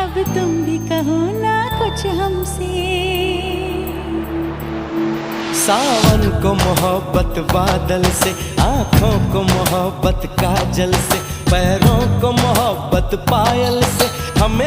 अब तुम भी कहो ना कुछ हमसे। सावन को मोहब्बत बादल से, आँखों को मोहब्बत काजल से, पैरों को मोहब्बत पायल से, हमें